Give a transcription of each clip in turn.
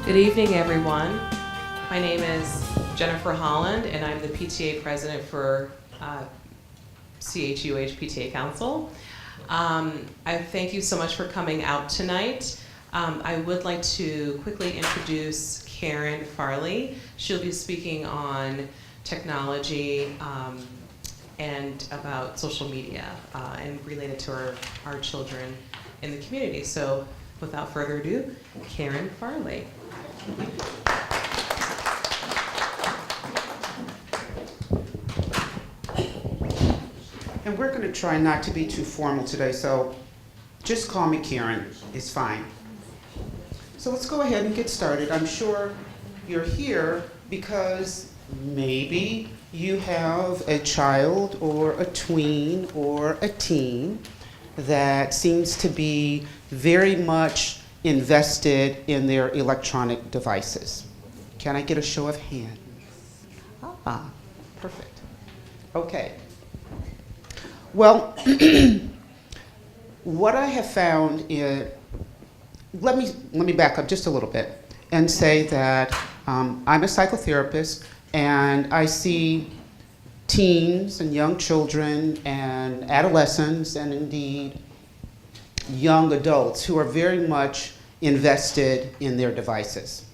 Good evening, everyone. My name is Jennifer Holland, and I'm the PTA president for CHUH PTA Council. I thank you so much for coming out tonight. I would like to quickly introduce Karen Farley. She'll be speaking on technology and about social media and related to our children in the community. So without further ado, Karen Farley. And we're going to try not to be too formal today, so just call me Karen. It's fine. So let's go ahead and get started. I'm sure you're here because maybe you have a child or a tween or a teen that seems to be very much invested in their electronic devices. Can I get a show of hands? Ah, perfect. Okay. Well, what I have found is, let me back up just a little bit and say that I'm a psychotherapist, and I see teens and young children and adolescents and indeed young adults who are very much invested in their devices.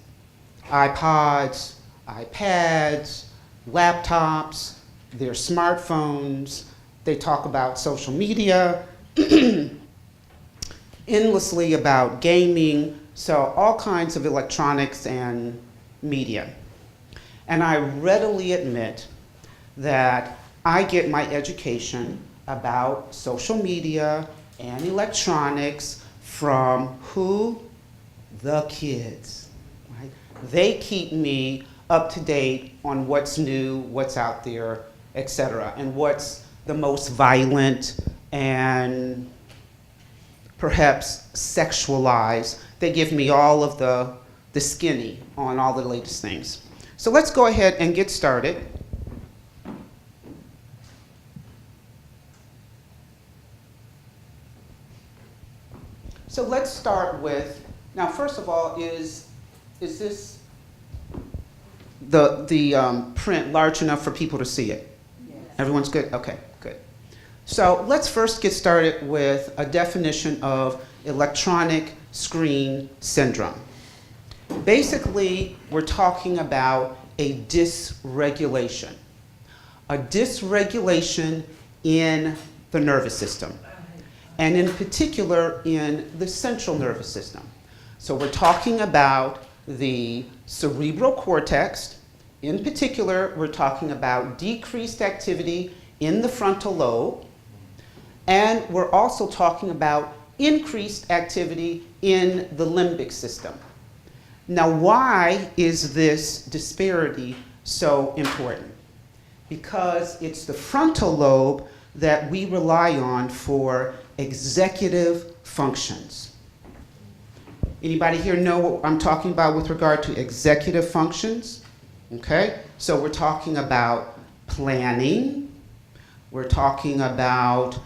iPods, iPads, laptops, their smartphones. They talk about social media, endlessly about gaming, so all kinds of electronics and media. And I readily admit that I get my education about social media and electronics from who? The kids. Right? They keep me up to date on what's new, what's out there, etc., and what's the most violent and perhaps sexualized. They give me all of the skinny on all the latest things. So let's go ahead and get started. So let's start with, now first of all, is this the print large enough for people to see it? Yes. Everyone's good? Okay, good. So let's first get started with a definition of electronic screen syndrome. Basically, we're talking about a dysregulation in the nervous system, and in particular in the central nervous system. So we're talking about the cerebral cortex. In particular, we're talking about decreased activity in the frontal lobe, and we're also talking about increased activity in the limbic system. Now, why is this disparity so important? Because it's the frontal lobe that we rely on for executive functions. Anybody here know what I'm talking about with regard to executive functions? Okay, so we're talking about planning. We're talking about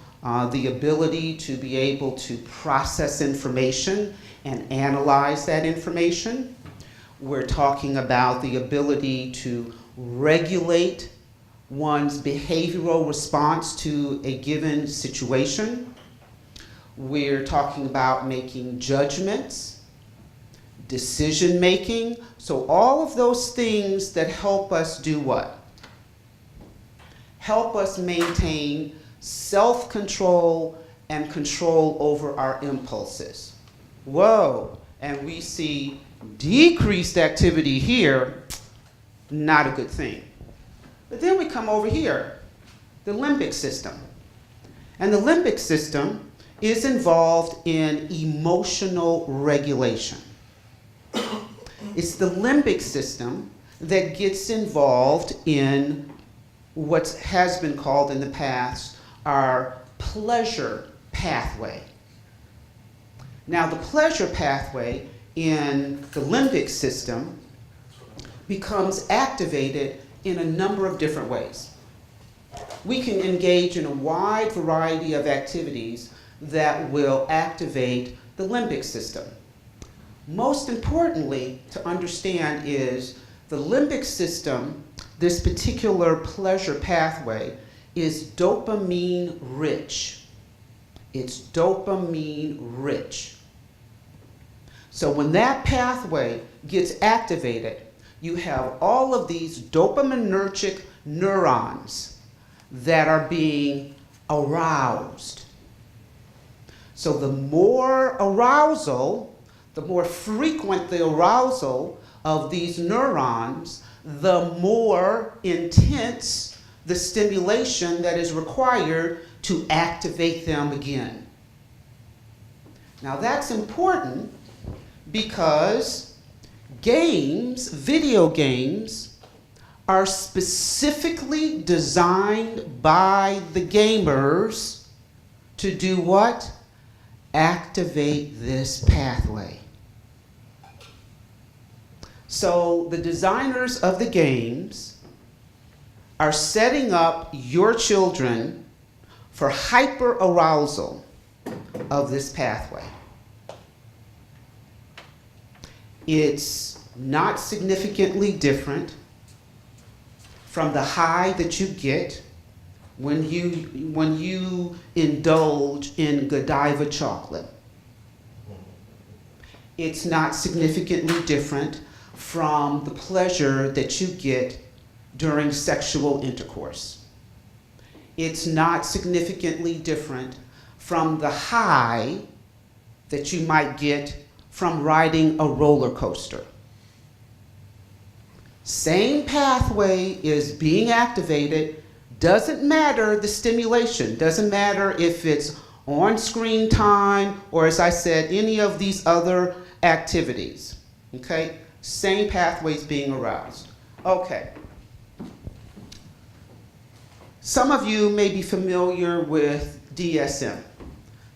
the ability to be able to process information and analyze that information. We're talking about the ability to regulate one's behavioral response to a given situation. We're talking about making judgments, decision making. So all of those things that help us do what? Help us maintain self-control and control over our impulses. Whoa, and we see decreased activity here, not a good thing. But then we come over here, the limbic system. And the limbic system is involved in emotional regulation. It's the limbic system that gets involved in what has been called in the past our pleasure pathway. Now, the pleasure pathway in the limbic system becomes activated in a number of different ways. We can engage in a wide variety of activities that will activate the limbic system. Most importantly to understand is the limbic system, this particular pleasure pathway, is dopamine rich. It's dopamine rich. So when that pathway gets activated, you have all of these dopaminergic neurons that are being aroused. So the more arousal, the more frequent the arousal of these neurons, the more intense the stimulation that is required to activate them again. Now that's important because games, video games, are specifically designed by the gamers to do what? Activate this pathway. So the designers of the games are setting up your children for hyperarousal of this pathway. It's not significantly different from the high that you get when you indulge in Godiva chocolate. It's not significantly different from the pleasure that you get during sexual intercourse. It's not significantly different from the high that you might get from riding a roller coaster. Same pathway is being activated. Doesn't matter the stimulation, doesn't matter if it's on screen time or, as I said, any of these other activities. Okay? Same pathways being aroused. Okay. Some of you may be familiar with DSM,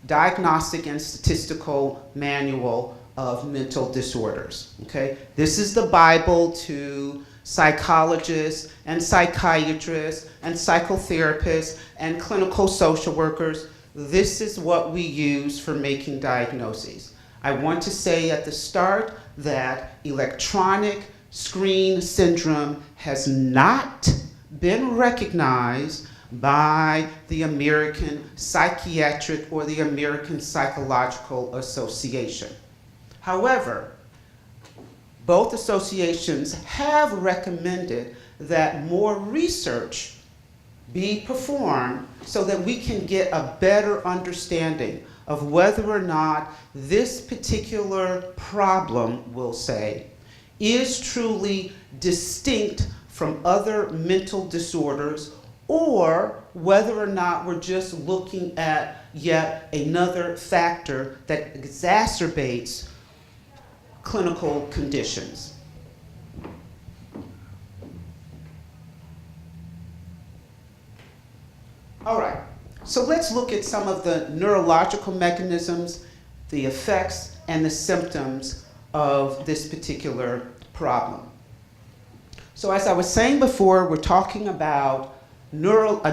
Diagnostic and Statistical Manual of Mental Disorders. Okay? This is the Bible to psychologists and psychiatrists and psychotherapists and clinical social workers. This is what we use for making diagnoses. I want to say at the start that electronic screen syndrome has not been recognized by the American Psychiatric or the American Psychological Association. However, both associations have recommended that more research be performed so that we can get a better understanding of whether or not this particular problem, we'll say, is truly distinct from other mental disorders, or whether or not we're just looking at yet another factor that exacerbates clinical conditions. All right, so let's look at some of the neurological mechanisms, the effects, and the symptoms of this particular problem. So as I was saying before, we're talking about a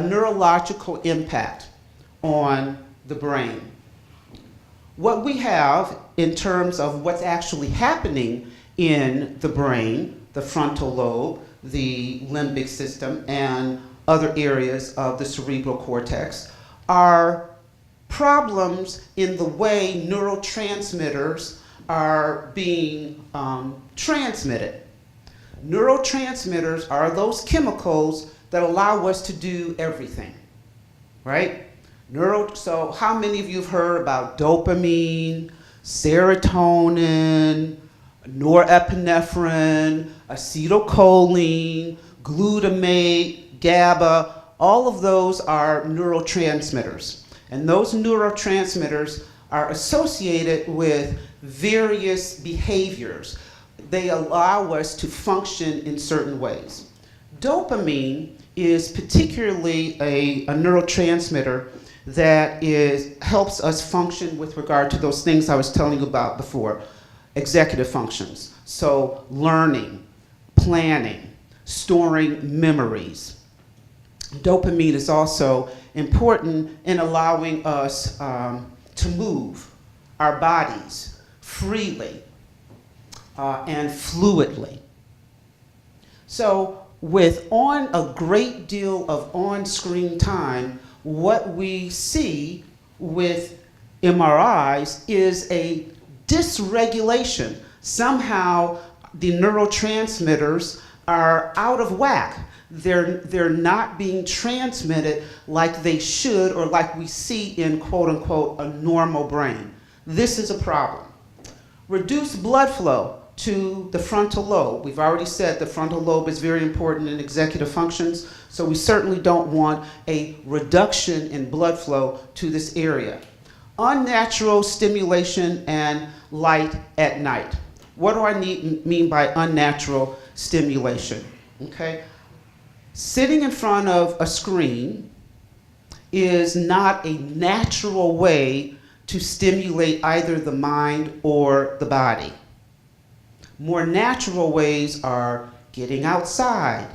neurological impact on the brain. What we have in terms of what's actually happening in the brain, the frontal lobe, the limbic system, and other areas of the cerebral cortex, are problems in the way neurotransmitters are being transmitted. Neurotransmitters are those chemicals that allow us to do everything, right? So how many of you have heard about dopamine, serotonin, norepinephrine, acetylcholine, glutamate, GABA? All of those are neurotransmitters. And those neurotransmitters are associated with various behaviors. They allow us to function in certain ways. Dopamine is particularly a neurotransmitter that helps us function with regard to those things I was telling you about before, executive functions. So learning, planning, storing memories. Dopamine is also important in allowing us to move our bodies freely and fluidly. So with a great deal of on-screen time, what we see with MRIs is a dysregulation. Somehow the neurotransmitters are out of whack. They're not being transmitted like they should or like we see in quote unquote a normal brain. This is a problem. Reduced blood flow to the frontal lobe. We've already said the frontal lobe is very important in executive functions, so we certainly don't want a reduction in blood flow to this area. Unnatural stimulation and light at night. What do I mean by unnatural stimulation? Okay? Sitting in front of a screen is not a natural way to stimulate either the mind or the body. More natural ways are getting outside,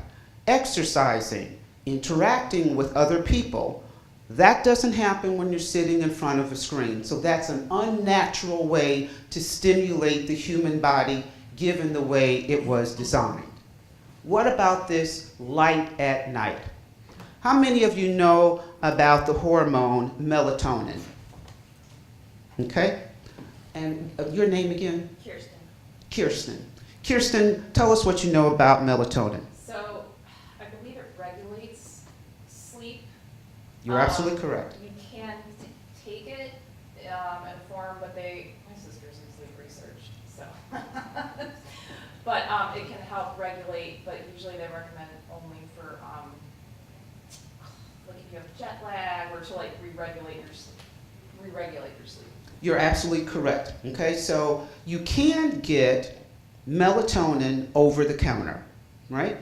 exercising, interacting with other people. That doesn't happen when you're sitting in front of a screen. So that's an unnatural way to stimulate the human body given the way it was designed. What about this light at night? How many of you know about the hormone melatonin? Okay? And your name again? Kirsten. Kirsten. Kirsten, tell us what you know about melatonin. So, I believe it regulates sleep. You're absolutely correct. You can take it in a form, but my sister's in sleep research, so. But it can help regulate, but usually they recommend only for, like if you have jet lag or to like re-regulate your sleep. You're absolutely correct. Okay, so you can get melatonin over the counter, right?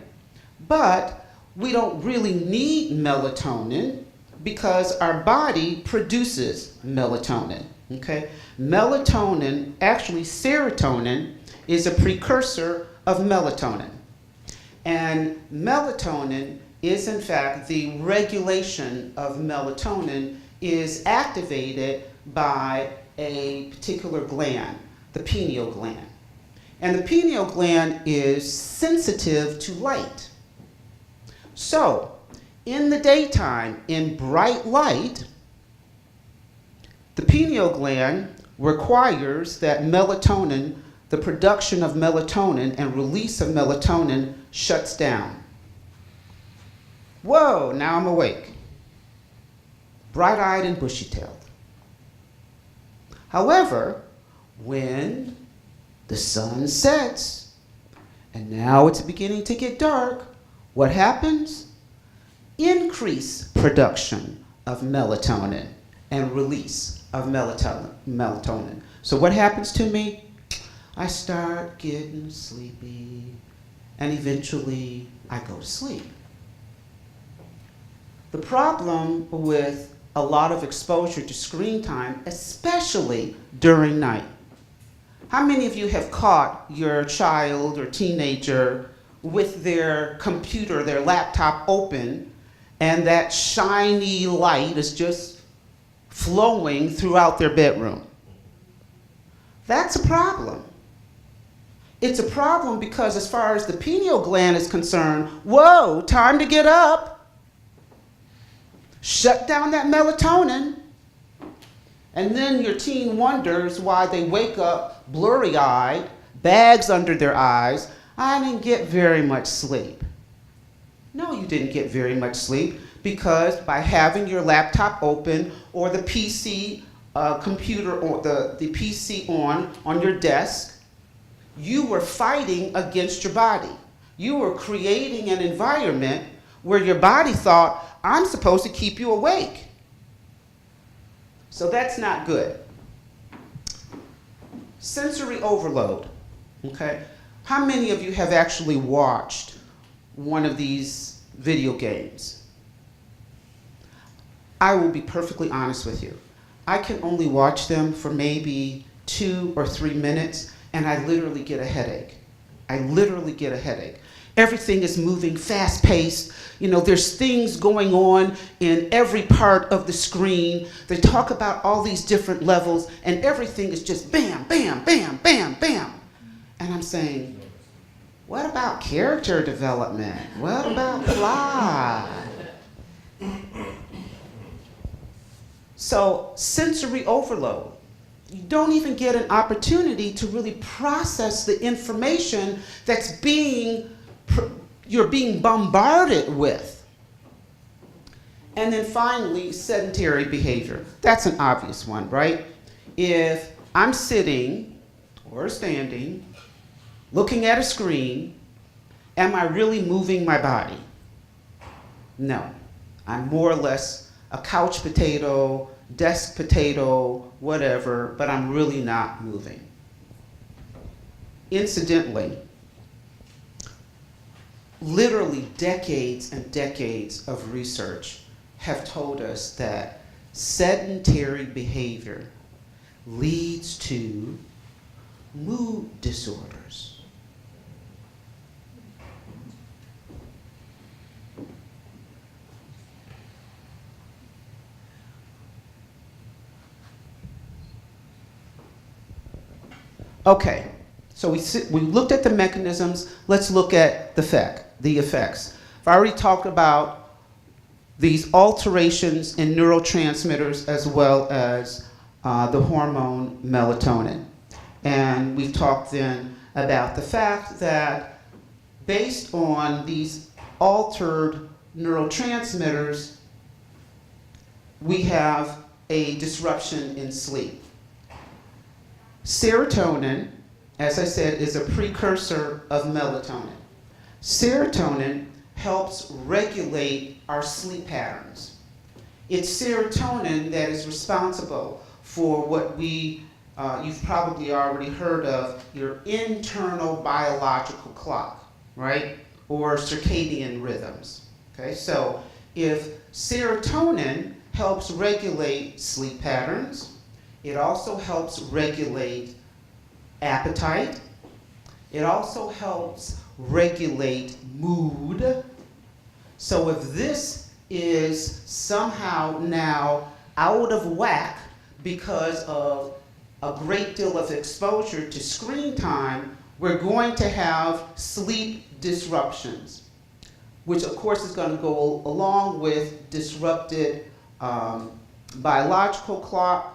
But we don't really need melatonin because our body produces melatonin. Okay, melatonin, actually serotonin, is a precursor of melatonin. And melatonin is in fact the regulation of melatonin is activated by a particular gland, the pineal gland. And the pineal gland is sensitive to light. So, in the daytime, in bright light, the pineal gland requires that melatonin, the production of melatonin and release of melatonin shuts down. Whoa, now I'm awake. Bright-eyed and bushy-tailed. However, when the sun sets and now it's beginning to get dark, what happens? Increase production of melatonin and release of melatonin. So what happens to me? I start getting sleepy and eventually I go to sleep. The problem with a lot of exposure to screen time, especially during night. How many of you have caught your child or teenager with their computer, their laptop open, and that shiny light is just flowing throughout their bedroom? That's a problem. It's a problem because as far as the pineal gland is concerned, whoa, time to get up. Shut down that melatonin, and then your teen wonders why they wake up blurry-eyed, bags under their eyes. I didn't get very much sleep. No, you didn't get very much sleep because by having your laptop open or the PC computer or the PC on your desk, you were fighting against your body. You were creating an environment where your body thought, I'm supposed to keep you awake. So that's not good. Sensory overload, okay? How many of you have actually watched one of these video games? I will be perfectly honest with you. I can only watch them for maybe 2 or 3 minutes, and I literally get a headache. I literally get a headache. Everything is moving fast-paced. You know, there's things going on in every part of the screen. They talk about all these different levels, and everything is just bam, bam, bam, bam, bam. And I'm saying, what about character development? What about plot? So sensory overload. You don't even get an opportunity to really process the information that's you're being bombarded with. And then finally, sedentary behavior. That's an obvious one, right? If I'm sitting or standing, looking at a screen, am I really moving my body? No. I'm more or less a couch potato, desk potato, whatever, but I'm really not moving. Incidentally, literally decades and decades of research have told us that sedentary behavior leads to mood disorders. Okay, so we looked at the mechanisms. Let's look at the effects. I've already talked about these alterations in neurotransmitters as well as the hormone melatonin. And we've talked then about the fact that based on these altered neurotransmitters, we have a disruption in sleep. Serotonin, as I said, is a precursor of melatonin. Serotonin helps regulate our sleep patterns. It's serotonin that is responsible for what you've probably already heard of, your internal biological clock, right? Or circadian rhythms, okay? So if serotonin helps regulate sleep patterns, it also helps regulate appetite. It also helps regulate mood. So if this is somehow now out of whack because of a great deal of exposure to screen time, we're going to have sleep disruptions, which of course is going to go along with disrupted biological clock.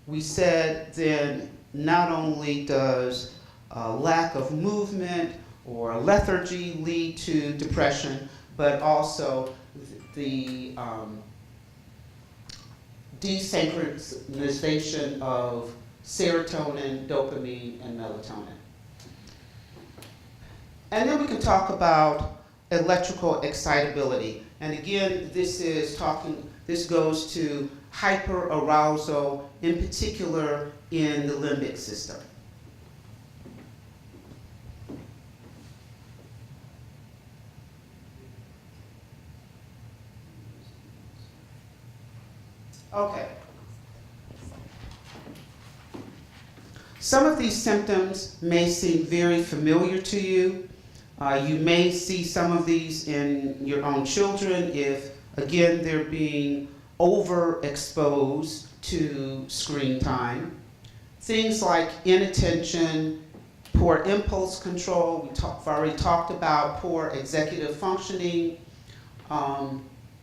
We said then not only does lack of movement or lethargy lead to depression, but also the desynchronization of serotonin, dopamine, and melatonin. And then we can talk about electrical excitability. And again, this goes to hyperarousal, in particular in the limbic system. Okay. Some of these symptoms may seem very familiar to you. You may see some of these in your own children if, again, they're being overexposed to screen time. Things like inattention, poor impulse control, we've already talked about poor executive functioning,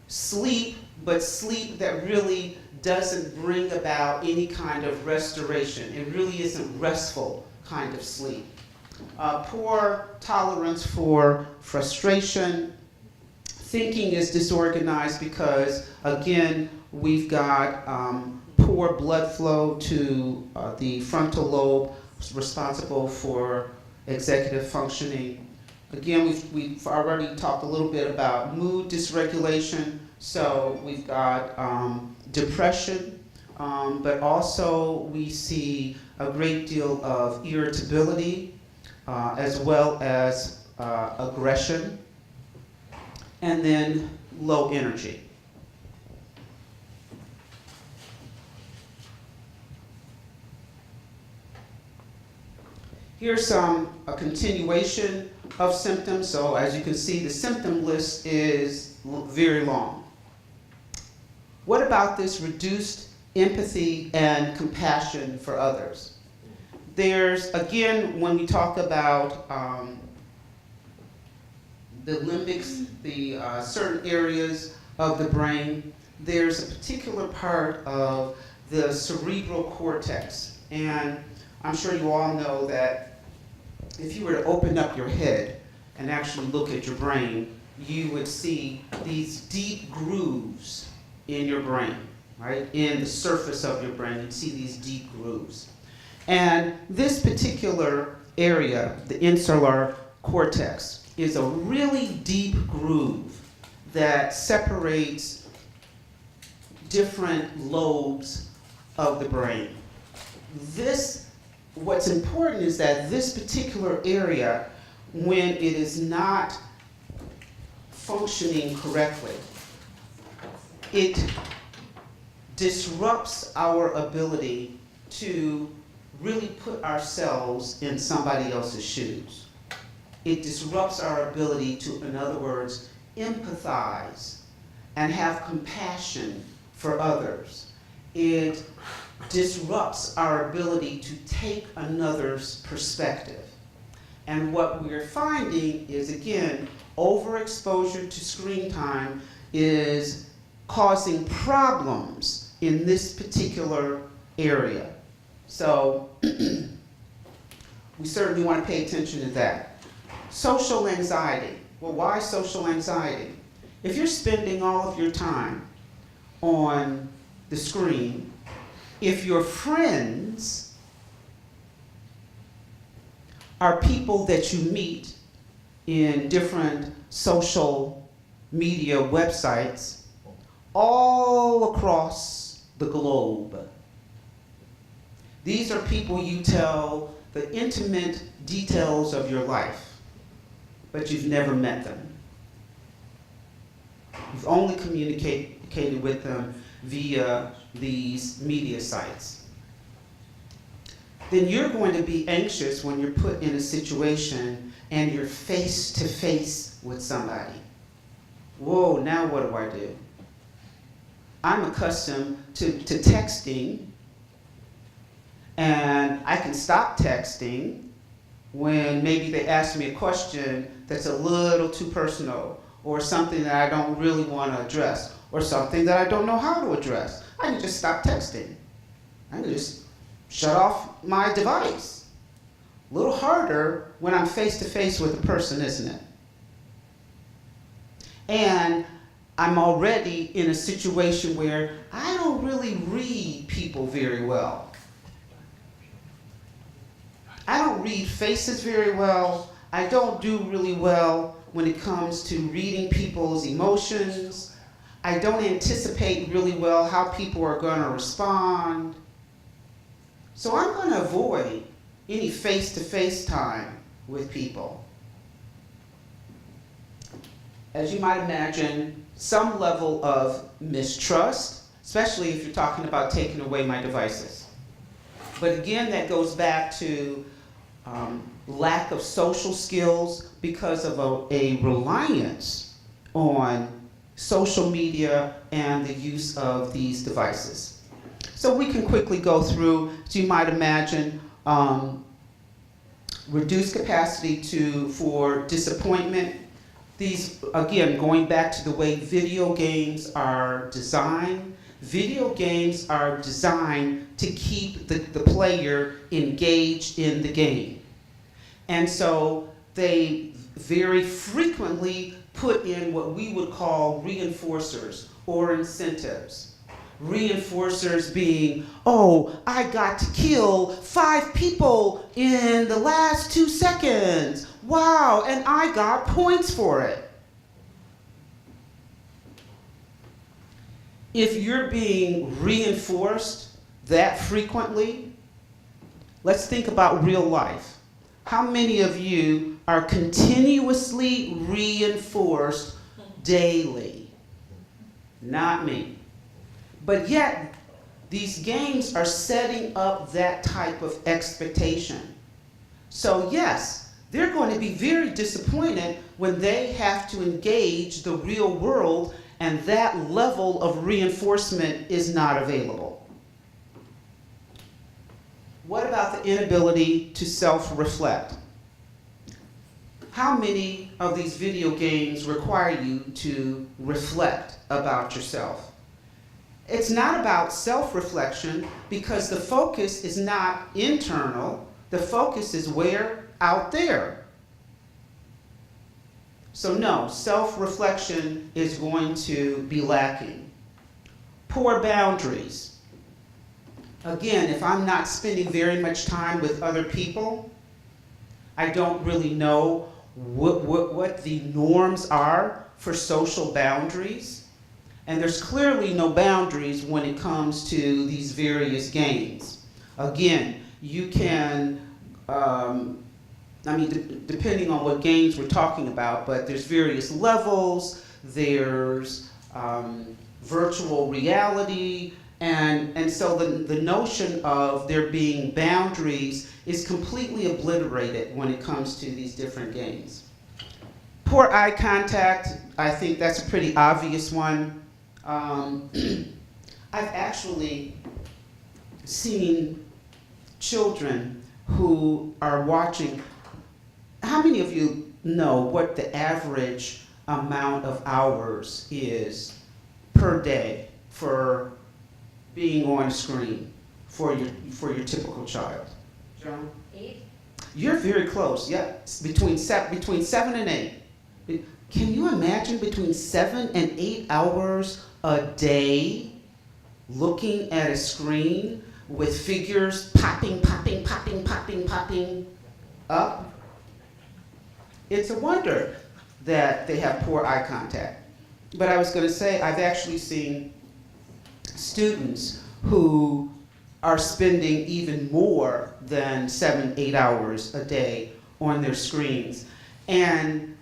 sleep, but sleep that really doesn't bring about any kind of restoration. It really isn't restful kind of sleep. Poor tolerance for frustration. Thinking is disorganized because, again, we've got poor blood flow to the frontal lobe, responsible for executive functioning. Again, we've already talked a little bit about mood dysregulation. So we've got depression, but also we see a great deal of irritability, as well as aggression, and then low energy. Here's a continuation of symptoms. So as you can see, the symptom list is very long. What about this reduced empathy and compassion for others? There's, again, when we talk about the limbics, the certain areas of the brain, there's a particular part of the cerebral cortex. And I'm sure you all know that if you were to open up your head and actually look at your brain, you would see these deep grooves in your brain, right? In the surface of your brain, you'd see these deep grooves. And this particular area, the insular cortex, is a really deep groove that separates different lobes of the brain. What's important is that this particular area, when it is not functioning correctly, it disrupts our ability to really put ourselves in somebody else's shoes. It disrupts our ability to, in other words, empathize and have compassion for others. It disrupts our ability to take another's perspective. And what we're finding is, again, overexposure to screen time is causing problems in this particular area. So we certainly want to pay attention to that. Social anxiety. Well, why social anxiety? If you're spending all of your time on the screen, if your friends are people that you meet in different social media websites all across the globe, these are people you tell the intimate details of your life, but you've never met them. You've only communicated with them via these media sites. Then you're going to be anxious when you're put in a situation and you're face to face with somebody. Whoa, now what do I do? I'm accustomed to texting, and I can stop texting when maybe they ask me a question that's a little too personal, or something that I don't really want to address, or something that I don't know how to address. I can just stop texting. I can just shut off my device. A little harder when I'm face to face with a person, isn't it? And I'm already in a situation where I don't really read people very well. I don't read faces very well. I don't do really well when it comes to reading people's emotions. I don't anticipate really well how people are going to respond. So I'm going to avoid any face-to-face time with people. As you might imagine, some level of mistrust, especially if you're talking about taking away my devices. But again, that goes back to lack of social skills because of a reliance on social media and the use of these devices. So we can quickly go through, as you might imagine, reduced capacity for disappointment. These, again, going back to the way video games are designed. Video games are designed to keep the player engaged in the game. And so they very frequently put in what we would call reinforcers or incentives. Reinforcers being, oh, I got to kill 5 people in the last 2 seconds. Wow, and I got points for it. If you're being reinforced that frequently, let's think about real life. How many of you are continuously reinforced daily? Not me. But yet, these games are setting up that type of expectation. So yes, they're going to be very disappointed when they have to engage the real world and that level of reinforcement is not available. What about the inability to self-reflect? How many of these video games require you to reflect about yourself? It's not about self-reflection because the focus is not internal. The focus is where? Out there. So no, self-reflection is going to be lacking. Poor boundaries. Again, if I'm not spending very much time with other people, I don't really know what the norms are for social boundaries. And there's clearly no boundaries when it comes to these various games. Again, you can, depending on what games we're talking about, but there's various levels, there's virtual reality, and so the notion of there being boundaries is completely obliterated when it comes to these different games. Poor eye contact, I think that's a pretty obvious one. I've actually seen children who are watching. How many of you know what the average amount of hours is per day for being on a screen for your typical child? Joan? 8? You're very close. Yeah, between 7 and 8. Can you imagine between 7 and 8 hours a day looking at a screen with figures popping up? It's a wonder that they have poor eye contact. But I was going to say, I've actually seen students who are spending even more than 7, 8 hours a day on their screens. And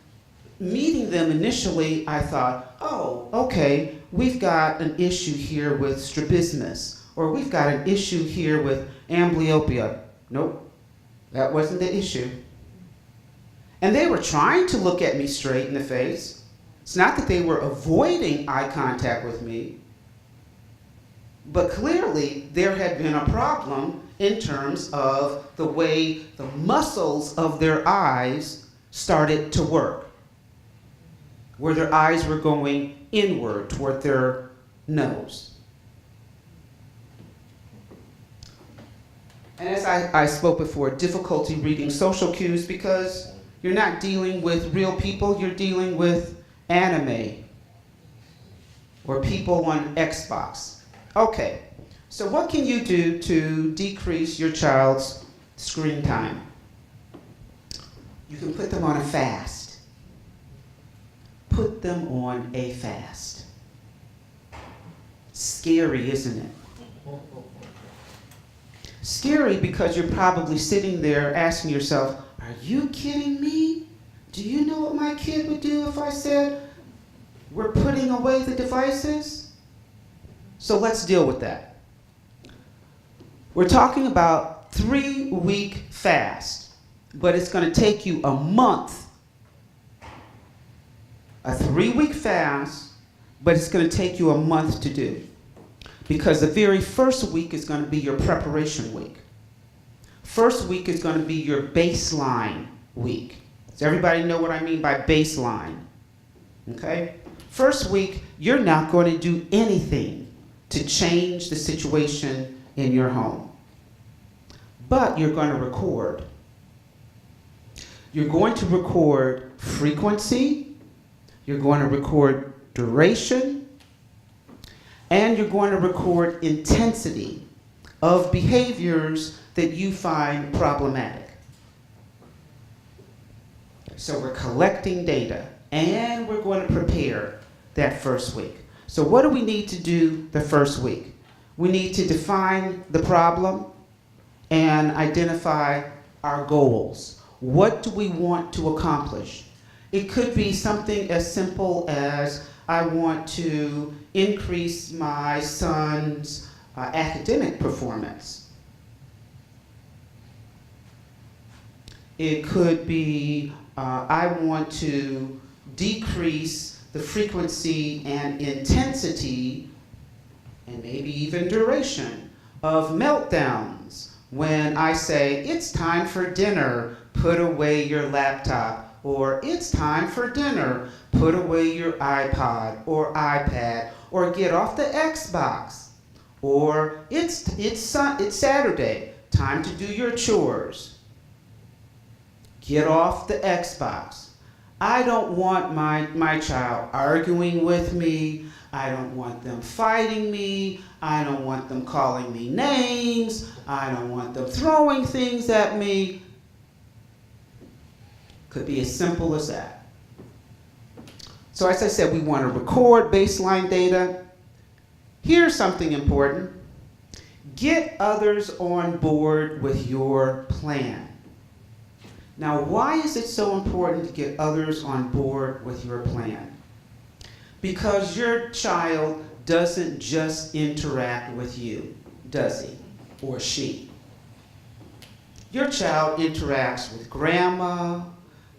meeting them initially, I thought, oh, okay, we've got an issue here with strabismus, or we've got an issue here with amblyopia. Nope, that wasn't the issue. And they were trying to look at me straight in the face. It's not that they were avoiding eye contact with me, but clearly there had been a problem in terms of the way the muscles of their eyes started to work, where their eyes were going inward toward their nose. And as I spoke before, difficulty reading social cues because you're not dealing with real people, you're dealing with anime or people on Xbox. Okay, so what can you do to decrease your child's screen time? You can put them on a fast. Put them on a fast. Scary, isn't it? Scary because you're probably sitting there asking yourself, are you kidding me? Do you know what my kid would do if I said, we're putting away the devices? So let's deal with that. We're talking about 3-week fast, but it's going to take you a month. A 3-week fast, but it's going to take you a month to do. Because the very first week is going to be your preparation week. First week is going to be your baseline week. Does everybody know what I mean by baseline? Okay? First week, you're not going to do anything to change the situation in your home. But you're going to record. You're going to record frequency, you're going to record duration, and you're going to record intensity of behaviors that you find problematic. So we're collecting data, and we're going to prepare that first week. So what do we need to do the first week? We need to define the problem and identify our goals. What do we want to accomplish? It could be something as simple as, I want to increase my son's academic performance. It could be, I want to decrease the frequency and intensity, and maybe even duration, of meltdowns when I say, it's time for dinner, put away your laptop, or it's time for dinner, put away your iPod or iPad, or get off the Xbox, or it's Saturday, time to do your chores. Get off the Xbox. I don't want my child arguing with me. I don't want them fighting me. I don't want them calling me names. I don't want them throwing things at me. Could be as simple as that. So as I said, we want to record baseline data. Here's something important. Get others on board with your plan. Now, why is it so important to get others on board with your plan? Because your child doesn't just interact with you, does he or she? Your child interacts with grandma,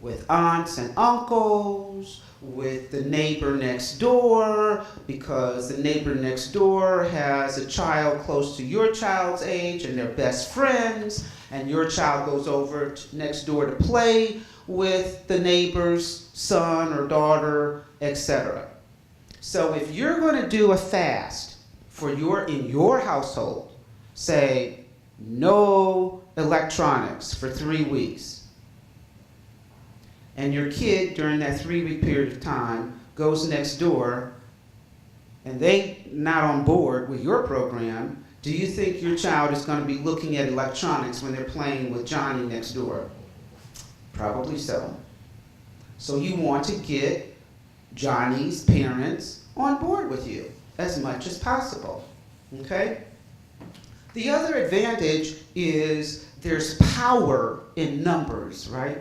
with aunts and uncles, with the neighbor next door, because the neighbor next door has a child close to your child's age and they're best friends, and your child goes over next door to play with the neighbor's son or daughter, etc. So if you're going to do a fast in your household, say no electronics for 3 weeks, and your kid during that 3-week period of time goes next door and they not on board with your program, do you think your child is going to be looking at electronics when they're playing with Johnny next door? Probably so. So you want to get Johnny's parents on board with you as much as possible, okay? The other advantage is there's power in numbers, right?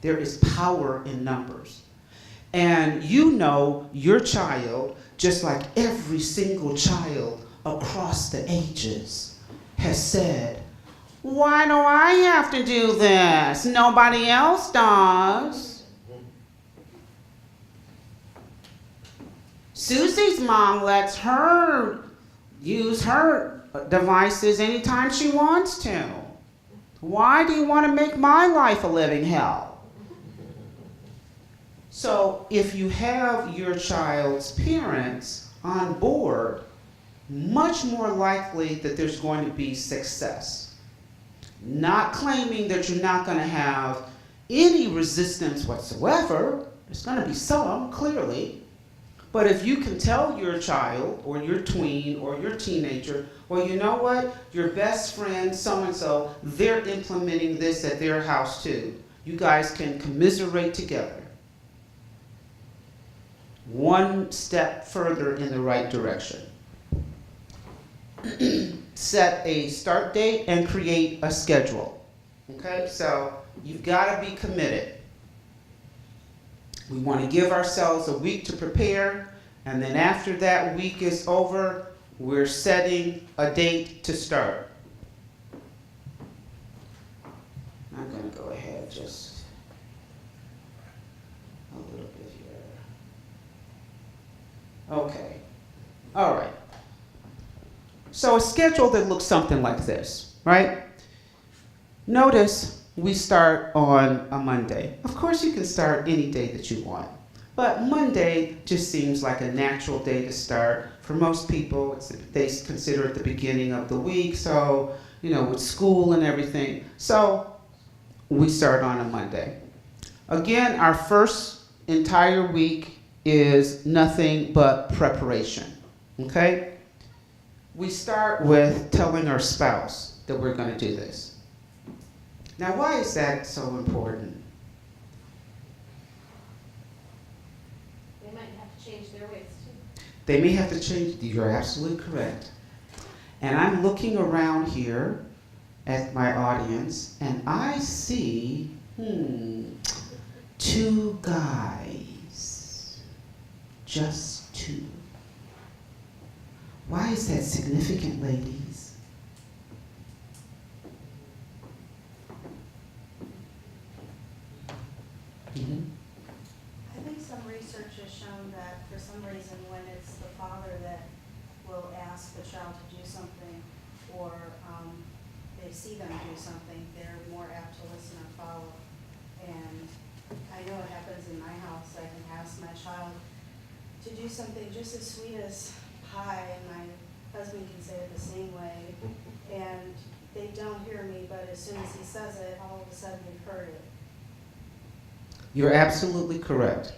There is power in numbers. And you know your child, just like every single child across the ages, has said, why do I have to do this? Nobody else does. Susie's mom lets her use her devices anytime she wants to. Why do you want to make my life a living hell? So if you have your child's parents on board, much more likely that there's going to be success. Not claiming that you're not going to have any resistance whatsoever. There's going to be some, clearly. But if you can tell your child or your tween or your teenager, well, you know what? Your best friend, so-and-so, they're implementing this at their house too. You guys can commiserate together. One step further in the right direction. Set a start date and create a schedule. Okay, so you've got to be committed. We want to give ourselves a week to prepare, and then after that week is over, we're setting a date to start. I'm going to go ahead just a little bit here. Okay, all right. So a schedule that looks something like this, right? Notice we start on a Monday. Of course you can start any day that you want, but Monday just seems like a natural day to start. For most people, they consider it the beginning of the week, so, with school and everything. So we start on a Monday. Again, our first entire week is nothing but preparation, okay? We start with telling our spouse that we're going to do this. Now, why is that so important? They might have to change their ways too. They may have to change. You're absolutely correct. And I'm looking around here at my audience, and I see, 2 guys. Just 2. Why is that significant, ladies? I think some research has shown that for some reason when it's the father that will ask the child to do something or they see them do something, they're more apt to listen and follow. And I know it happens in my house. I can ask my child to do something just as sweet as pie, and my husband can say it the same way. And they don't hear me, but as soon as he says it, all of a sudden they've heard it. You're absolutely correct.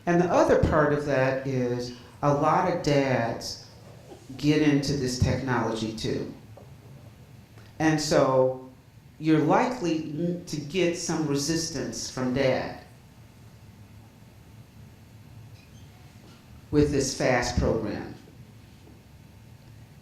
And the other part of that is a lot of dads get into this technology too. And so you're likely to get some resistance from dad with this FAST program.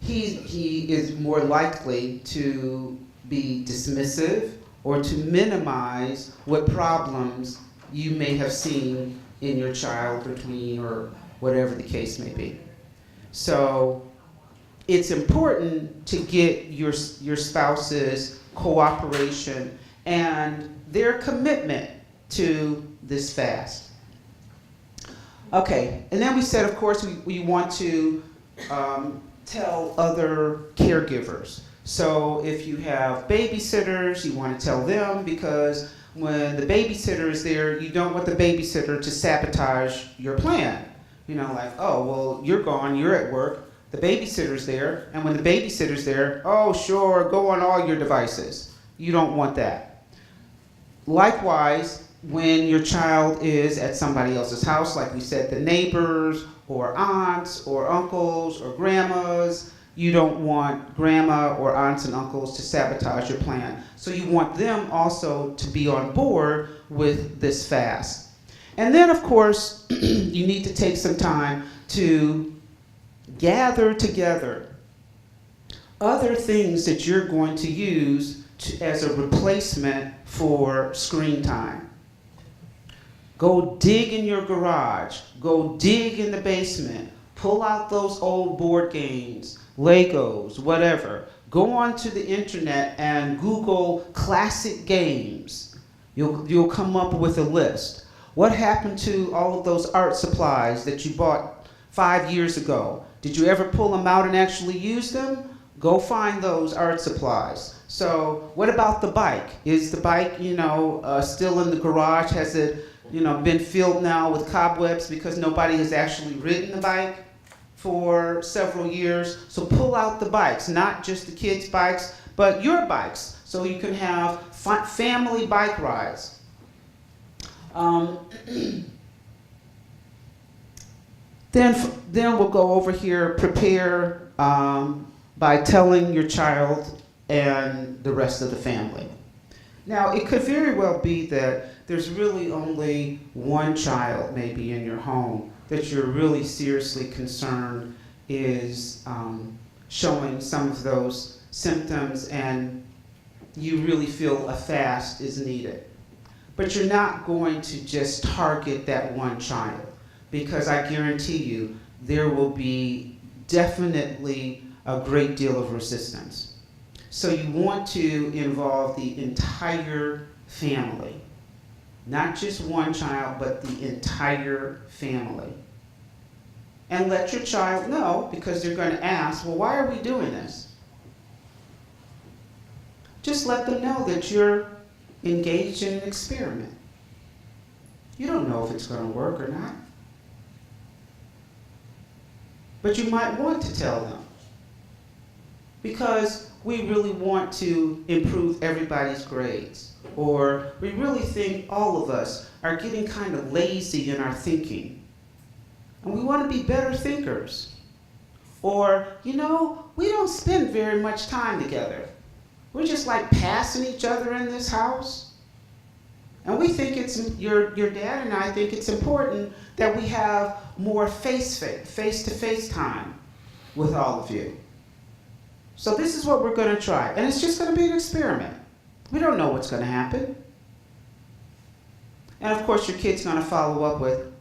He is more likely to be dismissive or to minimize what problems you may have seen in your child or tween or whatever the case may be. So it's important to get your spouse's cooperation and their commitment to this fast. Okay, and then we said, of course, we want to tell other caregivers. So if you have babysitters, you want to tell them, because when the babysitter is there, you don't want the babysitter to sabotage your plan. You know, like, oh, well, you're gone, you're at work, the babysitter's there, and when the babysitter's there, oh, sure, go on all your devices. You don't want that. Likewise, when your child is at somebody else's house, like we said, the neighbors, or aunts, or uncles, or grandmas, you don't want grandma or aunts and uncles to sabotage your plan. So you want them also to be on board with this fast. And then, of course, you need to take some time to gather together other things that you're going to use as a replacement for screen time. Go dig in your garage, go dig in the basement, pull out those old board games, Legos, whatever. Go onto the internet and Google classic games. You'll come up with a list. What happened to all of those art supplies that you bought 5 years ago? Did you ever pull them out and actually use them? Go find those art supplies. So what about the bike? Is the bike, still in the garage? Has it, been filled now with cobwebs because nobody has actually ridden the bike for several years? So pull out the bikes, not just the kids' bikes, but your bikes, so you can have family bike rides. Then we'll go over here, prepare by telling your child and the rest of the family. Now, it could very well be that there's really only one child maybe in your home that you're really seriously concerned is showing some of those symptoms, and you really feel a fast is needed. But you're not going to just target that one child, because I guarantee you there will be definitely a great deal of resistance. So you want to involve the entire family, not just one child, but the entire family. And let your child know, because they're going to ask, well, why are we doing this? Just let them know that you're engaged in an experiment. You don't know if it's going to work or not. But you might want to tell them, because we really want to improve everybody's grades, or we really think all of us are getting kind of lazy in our thinking, and we want to be better thinkers. Or, we don't spend very much time together. We're just like passing each other in this house. And we think your dad and I think it's important that we have more face-to-face time with all of you. So this is what we're going to try. And it's just going to be an experiment. We don't know what's going to happen. And of course, your kid's going to follow up with,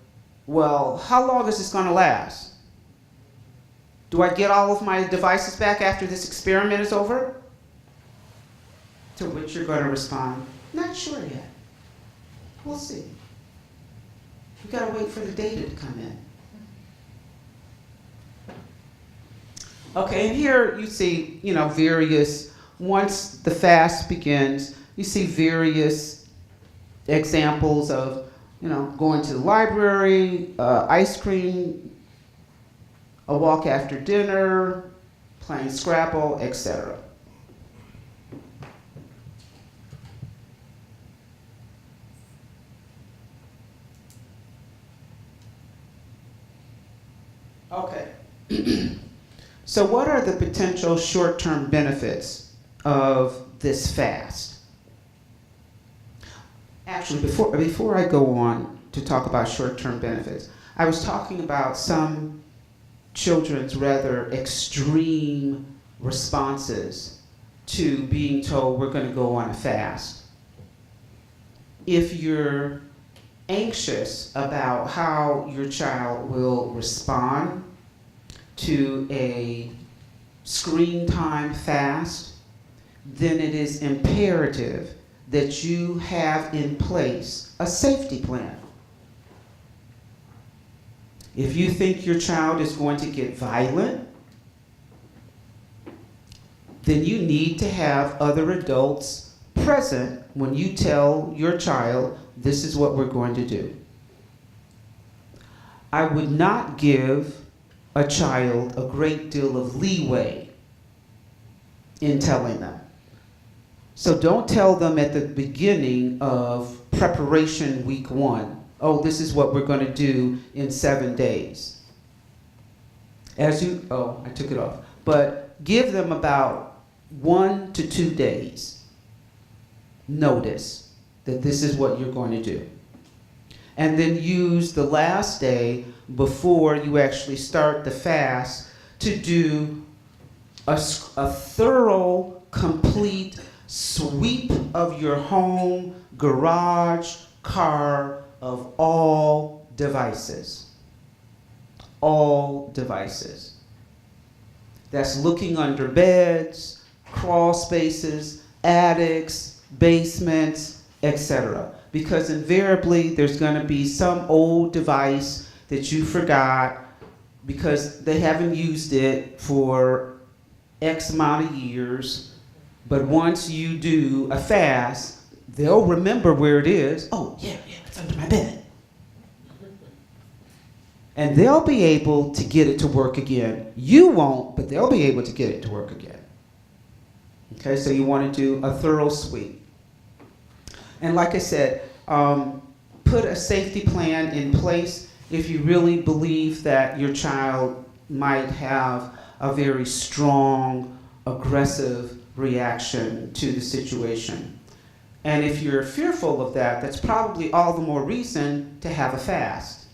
well, how long is this going to last? Do I get all of my devices back after this experiment is over? To which you're going to respond, not sure yet. We'll see. We've got to wait for the data to come in. Okay, and here you see, various once the fast begins, you see various examples of, going to the library, ice cream, a walk after dinner, playing Scrabble, etc. Okay. So what are the potential short-term benefits of this fast? Actually, before I go on to talk about short-term benefits, I was talking about some children's rather extreme responses to being told we're going to go on a fast. If you're anxious about how your child will respond to a screen time fast, then it is imperative that you have in place a safety plan. If you think your child is going to get violent, then you need to have other adults present when you tell your child, this is what we're going to do. I would not give a child a great deal of leeway in telling them. So don't tell them at the beginning of preparation week 1, oh, this is what we're going to do in 7 days. I took it off. But give them about 1 to 2 days notice that this is what you're going to do. And then use the last day before you actually start the fast to do a thorough, complete sweep of your home, garage, car, of all devices. All devices. That's looking under beds, crawl spaces, attics, basements, etc. Because invariably there's going to be some old device that you forgot because they haven't used it for X amount of years. But once you do a fast, they'll remember where it is. Oh, yeah, it's under my bed. And they'll be able to get it to work again. You won't, but they'll be able to get it to work again. Okay, so you want to do a thorough sweep. And like I said, put a safety plan in place if you really believe that your child might have a very strong, aggressive reaction to the situation. And if you're fearful of that, that's probably all the more reason to have a fast.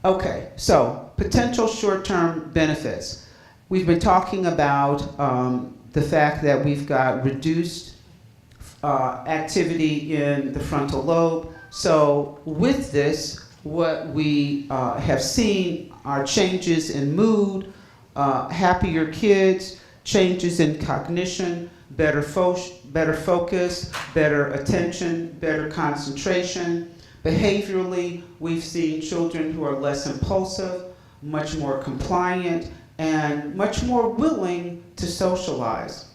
Okay, so potential short-term benefits. We've been talking about the fact that we've got reduced activity in the frontal lobe. So with this, what we have seen are changes in mood, happier kids, changes in cognition, better focus, better attention, better concentration. Behaviorally, we've seen children who are less impulsive, much more compliant, and much more willing to socialize.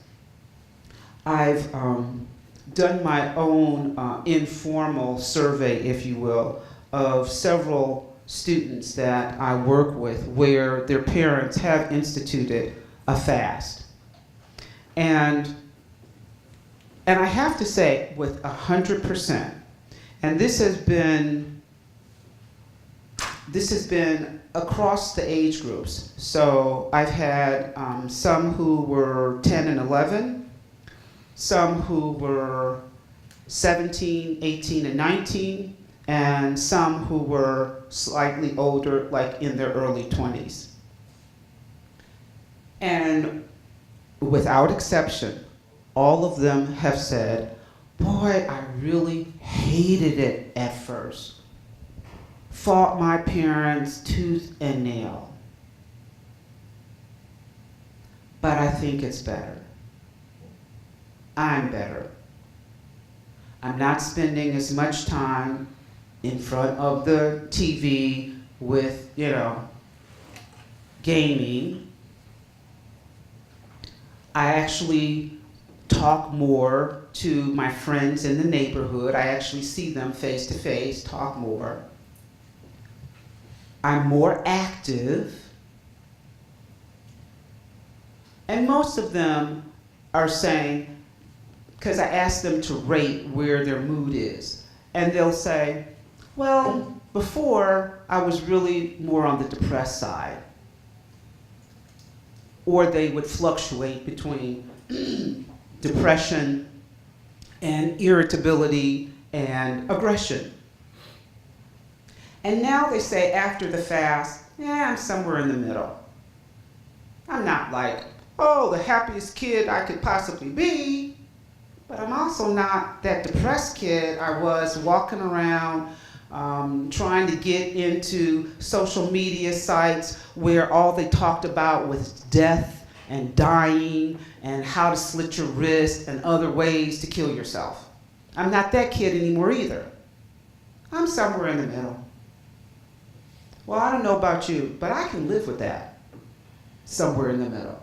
I've done my own informal survey, if you will, of several students that I work with where their parents have instituted a fast. And I have to say with 100%, and this has been across the age groups. So I've had some who were 10 and 11, some who were 17, 18, and 19, and some who were slightly older, like in their early 20s. And without exception, all of them have said, boy, I really hated it at first. Fought my parents tooth and nail. But I think it's better. I'm better. I'm not spending as much time in front of the TV with, gaming. I actually talk more to my friends in the neighborhood. I actually see them face to face, talk more. I'm more active. And most of them are saying, because I ask them to rate where their mood is, and they'll say, well, before I was really more on the depressed side. Or they would fluctuate between depression and irritability and aggression. And now they say after the fast, yeah, I'm somewhere in the middle. I'm not like, oh, the happiest kid I could possibly be, but I'm also not that depressed kid I was walking around trying to get into social media sites where all they talked about was death and dying and how to slit your wrist and other ways to kill yourself. I'm not that kid anymore either. I'm somewhere in the middle. Well, I don't know about you, but I can live with that. Somewhere in the middle.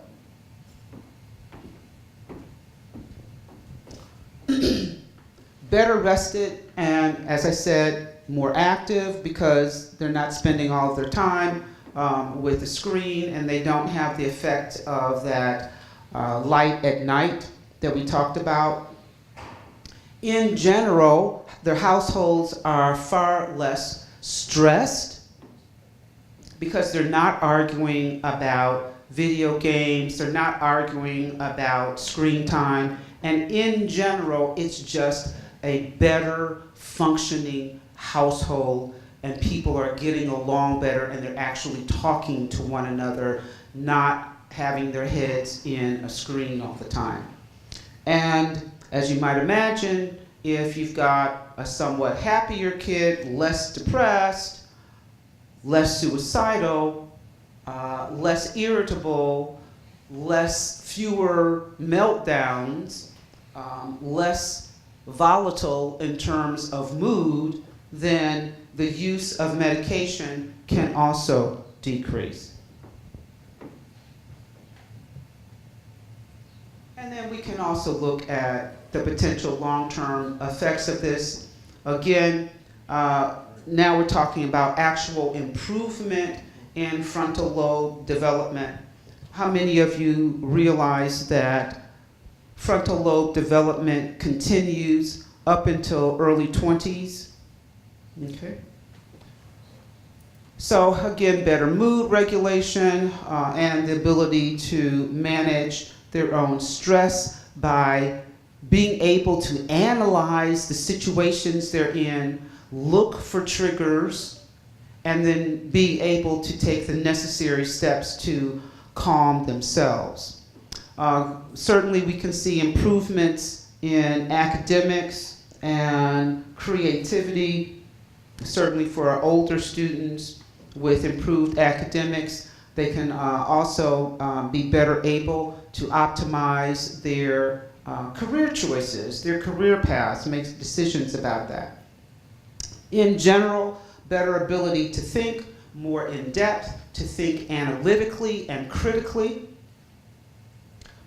Better rested and, as I said, more active because they're not spending all of their time with the screen and they don't have the effect of that light at night that we talked about. In general, their households are far less stressed because they're not arguing about video games, they're not arguing about screen time, and in general, it's just a better functioning household and people are getting along better and they're actually talking to one another, not having their heads in a screen all the time. And as you might imagine, if you've got a somewhat happier kid, less depressed, less suicidal, less irritable, fewer meltdowns, less volatile in terms of mood, then the use of medication can also decrease. And then we can also look at the potential long-term effects of this. Again, now we're talking about actual improvement in frontal lobe development. How many of you realize that frontal lobe development continues up until early 20s? Okay. So again, better mood regulation and the ability to manage their own stress by being able to analyze the situations they're in, look for triggers, and then be able to take the necessary steps to calm themselves. Certainly we can see improvements in academics and creativity, certainly for our older students with improved academics. They can also be better able to optimize their career choices, their career paths, make decisions about that. In general, better ability to think more in depth, to think analytically and critically,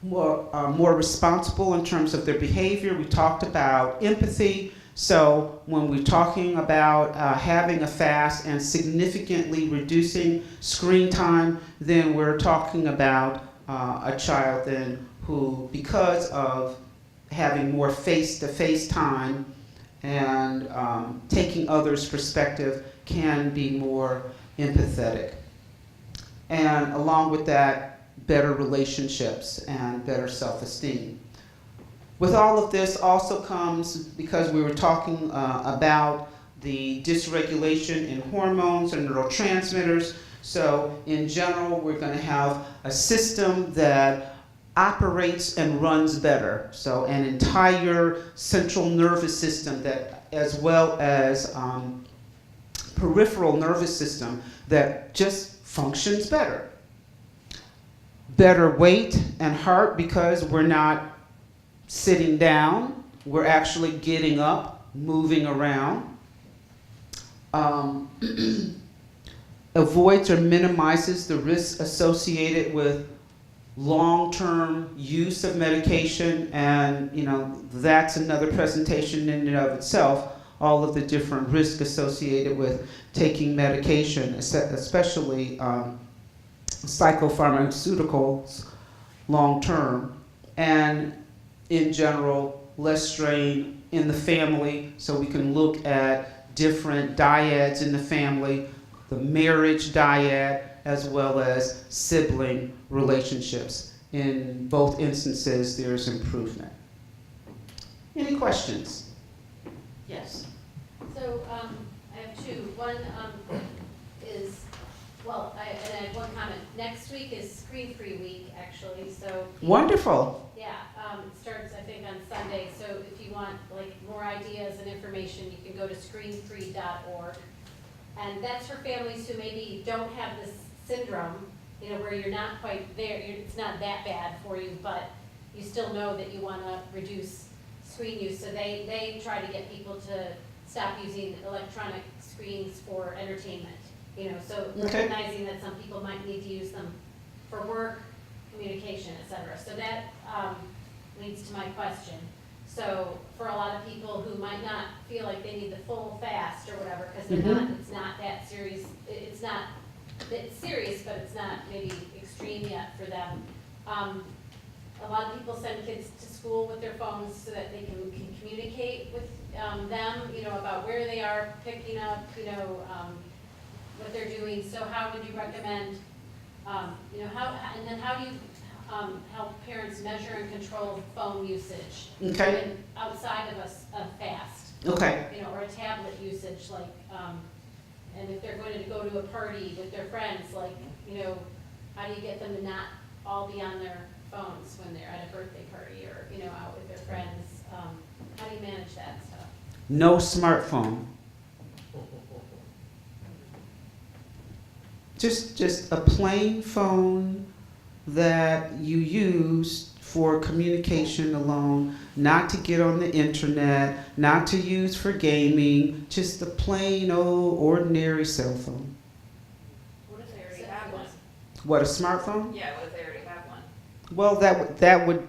more responsible in terms of their behavior. We talked about empathy. So when we're talking about having a fast and significantly reducing screen time, then we're talking about a child then who, because of having more face-to-face time and taking others' perspective, can be more empathetic. And along with that, better relationships and better self-esteem. With all of this also comes, because we were talking about the dysregulation in hormones and neurotransmitters, so in general we're going to have a system that operates and runs better. So an entire central nervous system that, as well as peripheral nervous system that just functions better. Better weight and heart because we're not sitting down, we're actually getting up, moving around. Avoids or minimizes the risks associated with long-term use of medication, and that's another presentation in and of itself, all of the different risks associated with taking medication, especially psychopharmaceuticals long-term, and in general, less strain in the family, so we can look at different dyads in the family, the marriage dyad, as well as sibling relationships. In both instances, there's improvement. Any questions? Yes. So I have two. One is, well, I have one comment. Next week is screen-free week, actually. So Wonderful. yeah, it starts I think on Sunday. So if you want like more ideas and information, you can go to screenfree.org, and that's for families who maybe don't have this syndrome, where you're not quite there. It's not that bad for you, but you still know that you want to reduce screen use. So they try to get people to stop using electronic screens for entertainment. So Okay. recognizing that some people might need to use them for work, communication, etc. So that leads to my question. So for a lot of people who might not feel like they need the full fast or whatever, because they're not, it's not that serious. It's serious, but it's not maybe extreme yet for them. A lot of people send kids to school with their phones so that they can communicate with them, about where they are picking up, what they're doing. So how would you recommend, how do you help parents measure and control phone usage? Okay. Even outside of a fast, Okay. or a tablet usage, like, and if they're going to go to a party with their friends, like, how do you get them to not all be on their phones when they're at a birthday party or, out with their friends? How do you manage that stuff? No smartphone. Just a plain phone that you use for communication alone, not to get on the internet, not to use for gaming, just a plain old ordinary cell phone. What if they already have one? What, a smartphone? Yeah, what if they already have one? Well, that would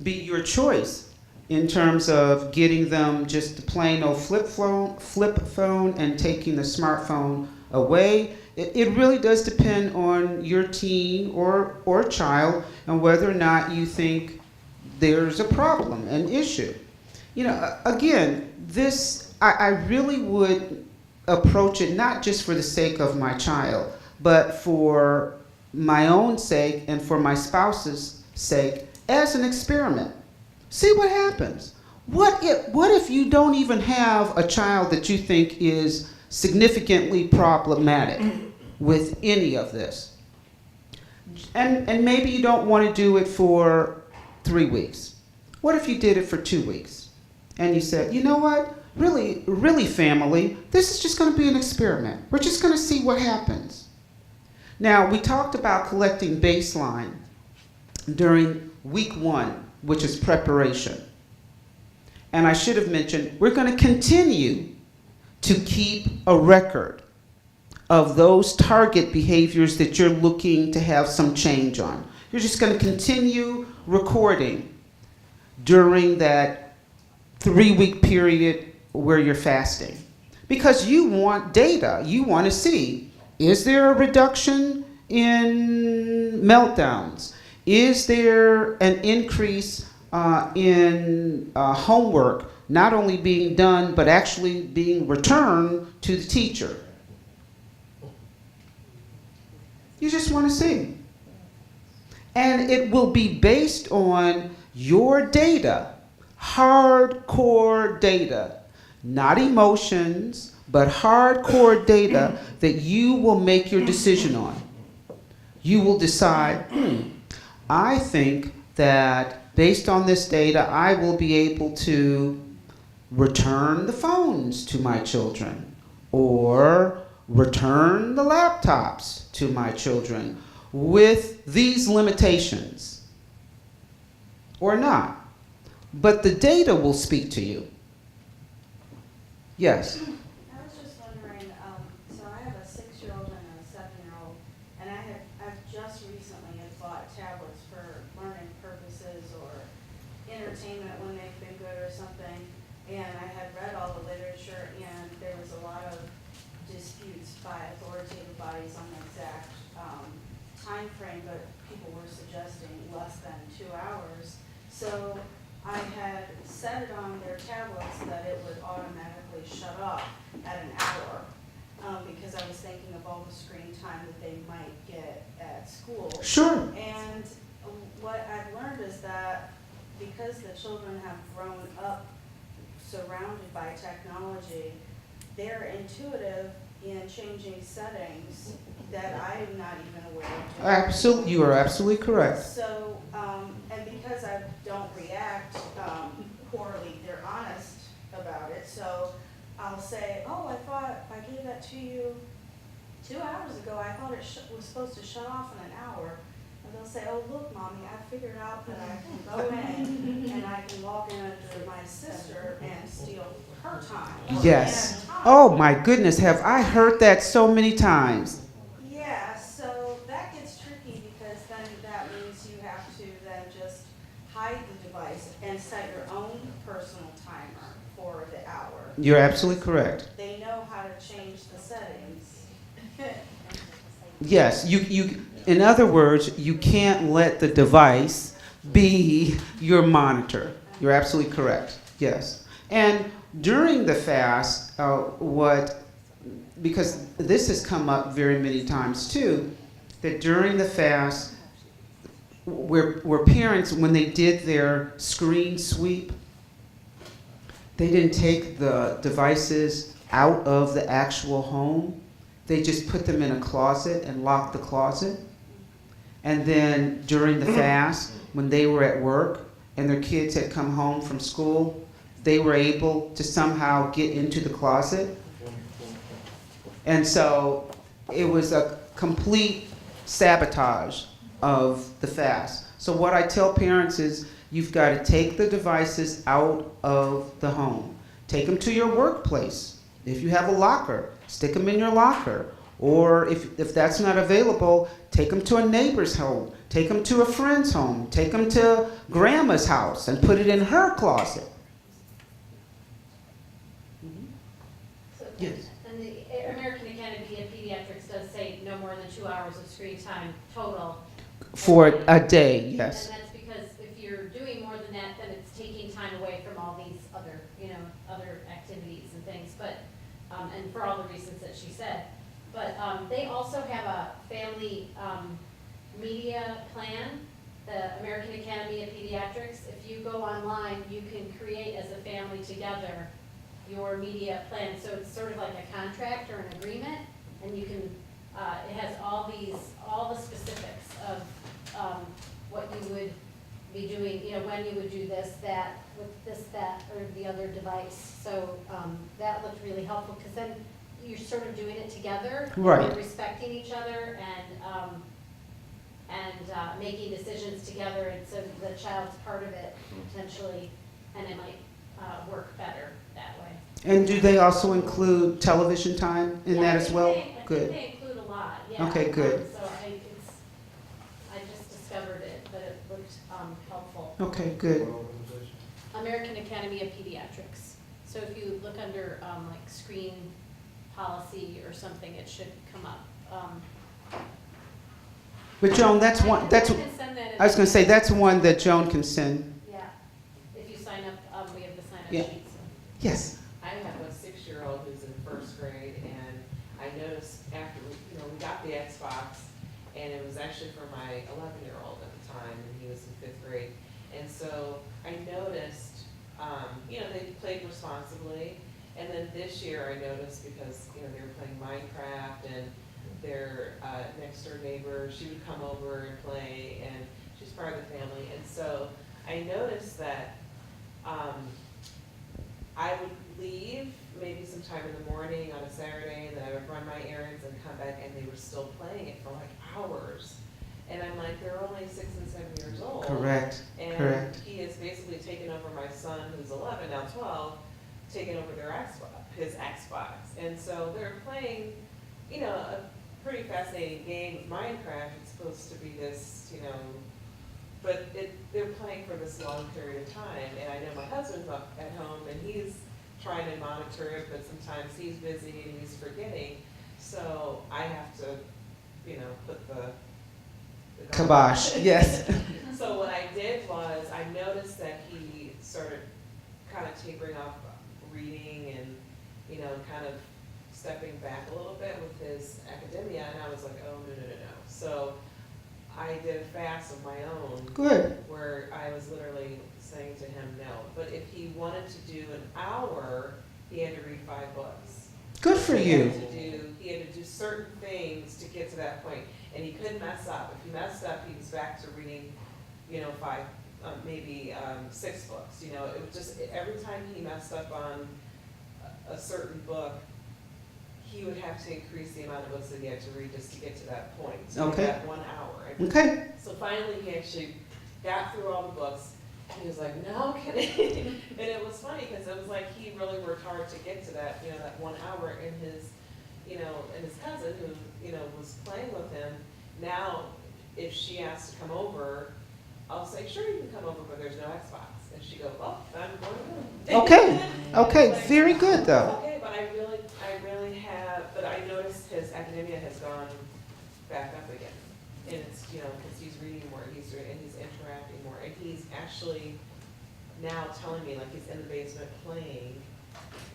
be your choice in terms of getting them just a plain old flip phone and taking the smartphone away. It really does depend on your teen or child and whether or not you think there's a problem, an issue. Again, I really would approach it not just for the sake of my child, but for my own sake and for my spouse's sake as an experiment. See what happens. What if you don't even have a child that you think is significantly problematic with any of this? And maybe you don't want to do it for 3 weeks. What if you did it for 2 weeks? And you said, you know what? Really, family, this is just going to be an experiment. We're just going to see what happens. Now, we talked about collecting baseline during week 1, which is preparation. And I should have mentioned, we're going to continue to keep a record of those target behaviors that you're looking to have some change on. You're just going to continue recording during that 3-week period where you're fasting. Because you want data. You want to see, is there a reduction in meltdowns? Is there an increase in homework not only being done but actually being returned to the teacher? You just want to see. And it will be based on your data, hardcore data, not emotions, but hardcore data that you will make your decision on. You will decide, I think that based on this data, I will be able to return the phones to my children, or return the laptops to my children with these limitations, or not. But the data will speak to you. Yes? I was just wondering, so I have a 6-year-old and a 7-year-old, and I've just recently bought tablets for entertainment when they've been good or something. And I had read all the literature, and there was a lot of disputes by authoritative bodies on the exact time frame, but people were suggesting less than 2 hours. So I had set it on their tablets that it would automatically shut off at an hour, because I was thinking of all the screen time that they might get at school. Sure. And what I've learned is that because the children have grown up surrounded by technology, they're intuitive in changing settings that I'm not even aware of. Absolutely, you are absolutely correct. So, and because I don't react poorly, they're honest about it. So I'll say, oh, I thought I gave that to you 2 hours ago. I thought it was supposed to shut off in an hour. And they'll say, oh, look, Mommy, I figured out that I can go in and I can log in under my sister and steal her time. Yes. And time. Oh my goodness, have I heard that so many times? Yeah, so that gets tricky because then that means you have to then just hide the device and set your own personal timer for the hour. You're absolutely correct. They know how to change the settings. Yes, in other words, you can't let the device be your monitor. You're absolutely correct, yes. And during the fast, because this has come up very many times too, that during the fast, where parents, when they did their screen sweep, they didn't take the devices out of the actual home. They just put them in a closet and locked the closet. And then during the fast, when they were at work and their kids had come home from school, they were able to somehow get into the closet. And so it was a complete sabotage of the fast. So what I tell parents is you've got to take the devices out of the home. Take them to your workplace. If you have a locker, stick them in your locker. Or if that's not available, take them to a neighbor's home. Take them to a friend's home. Take them to grandma's house and put it in her closet. So, Yes. and the American Academy of Pediatrics does say no more than 2 hours of screen time total. For a day, yes. And that's because if you're doing more than that, then it's taking time away from all these other, other activities and things, but, and for all the reasons that she said. But they also have a family media plan, the American Academy of Pediatrics. If you go online, you can create as a family together your media plan. So it's sort of like a contract or an agreement, and you can, it has all the specifics of what you would be doing, when you would do this, that, with this, that, or the other device. So that looked really helpful, because then you're sort of doing it together. Right. You're respecting each other and making decisions together, and so the child's part of it potentially, and it might work better that way. And do they also include television time in that as well? I Good. think they include a lot, yeah. Okay, good. So I just discovered it, but it looked helpful. Okay, good. American Academy of Pediatrics. So if you look under like screen policy or something, it should come up. But Joan, that's one, I can send that in. I was going to say, that's one that Joan can send. Yeah, if you sign up, we have the sign-up Yeah. sheet. So. Yes. I have a 6-year-old who's in first grade, and I noticed after we got the Xbox, and it was actually for my 11-year-old at the time, and he was in 5th grade. And so I noticed, they played responsibly. And then this year I noticed because, they were playing Minecraft, and their next door neighbor, she would come over and play, and she's part of the family. And so I noticed that I would leave maybe sometime in the morning on a Saturday, and then I would run my errands and come back, and they were still playing it for like hours. And I'm like, they're only 6 and 7 years old. Correct. And Correct. he has basically taken over my son, who's 11, now 12, taken over his Xbox. And so they're playing, a pretty fascinating game of Minecraft. It's supposed to be this, but they're playing for this long period of time, and I know my husband's up at home, and he's trying to monitor it, but sometimes he's busy and he's forgetting, so I have to, put the Kibosh, yes. So what I did was, I noticed that he started kind of tapering off reading and, kind of stepping back a little bit with his academia, and I was like, oh, no. So I did a fast of my own. Good. Where I was literally saying to him no. But if he wanted to do an hour, he had to read 5 books. Good for you. He had to do certain things to get to that point, and he couldn't mess up. If he messed up, he was back to reading, 5, maybe 6 books. It was just every time he messed up on a certain book, he would have to increase the amount of books that he had to read just to get to that point. So Okay. that 1 hour. Okay. So finally, he actually got through all the books. He was like, no kidding. And it was funny because it was like he really worked hard to get to that, that 1 hour. And his, and his cousin who, was playing with him. Now, if she asks to come over, I'll say, sure, you can come over, but there's no Xbox. And she goes, well, I'm going to Okay. Okay. Like, Very good, though. okay, but I really have, but I noticed his academia has gone back up again. And it's, because he's reading more, and he's interacting more, and he's actually now telling me, like, he's in the basement playing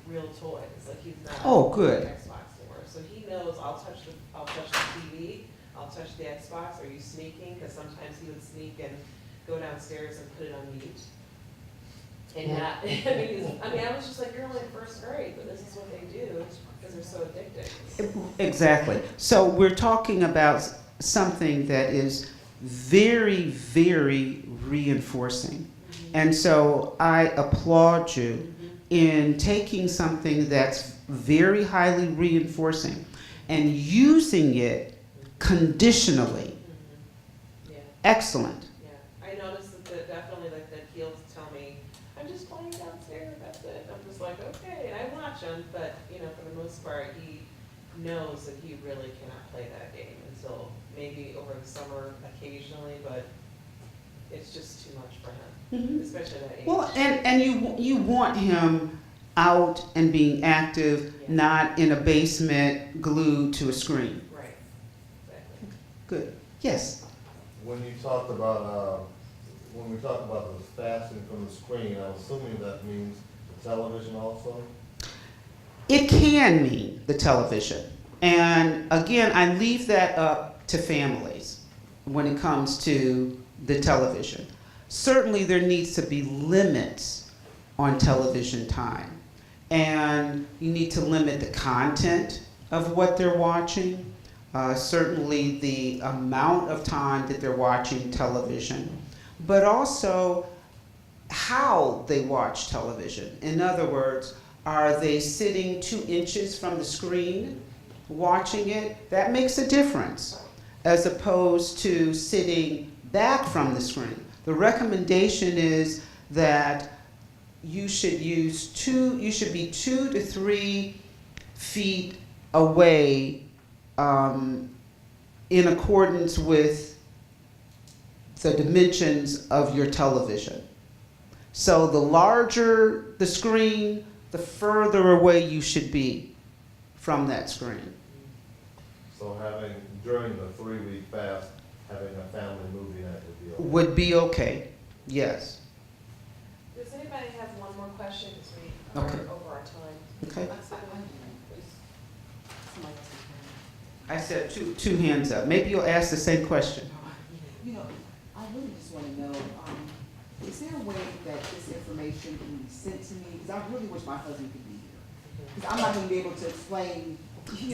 real toys, like he's not Oh, good. Xbox anymore. So he knows I'll touch the TV, I'll touch the Xbox. Are you sneaking? Because sometimes he would sneak and go downstairs and put it on mute. And not, I was just like, you're only in 1st grade, but this is what they do because they're so addicted. Exactly. So we're talking about something that is very, very reinforcing. And so I applaud you in taking something that's very highly reinforcing and using it conditionally. Yeah. Excellent. Yeah, I noticed that definitely, like, that he'll tell me, I'm just playing downstairs, that's it. I'm just like, okay, and I watch him, but, for the most part, he knows that he really cannot play that game until maybe over the summer occasionally, but it's just too much for him, especially at that age. Well, and you want him out and being active, not in a basement glued to a screen. Right, exactly. Good. Yes. When you talked about, when we talked about the fasting from the screen, I'm assuming that means the television also? It can mean the television. And again, I leave that up to families when it comes to the television. Certainly there needs to be limits on television time. And you need to limit the content of what they're watching, certainly the amount of time that they're watching television, but also how they watch television. In other words, are they sitting 2 inches from the screen watching it? That makes a difference, as opposed to sitting back from the screen. The recommendation is that you should be 2 to 3 feet away in accordance with the dimensions of your television. So the larger the screen, the further away you should be from that screen. So during the 3-week fast, having a family movie night would be okay? Would be okay, yes. Does anybody have one more question, because we are Okay. over our time? Okay. Please. I said two hands up. Maybe you'll ask the same question. I really just want to know, is there a way that this information can be sent to me? Because I really wish my husband could be here. Because I'm not going to be able to explain.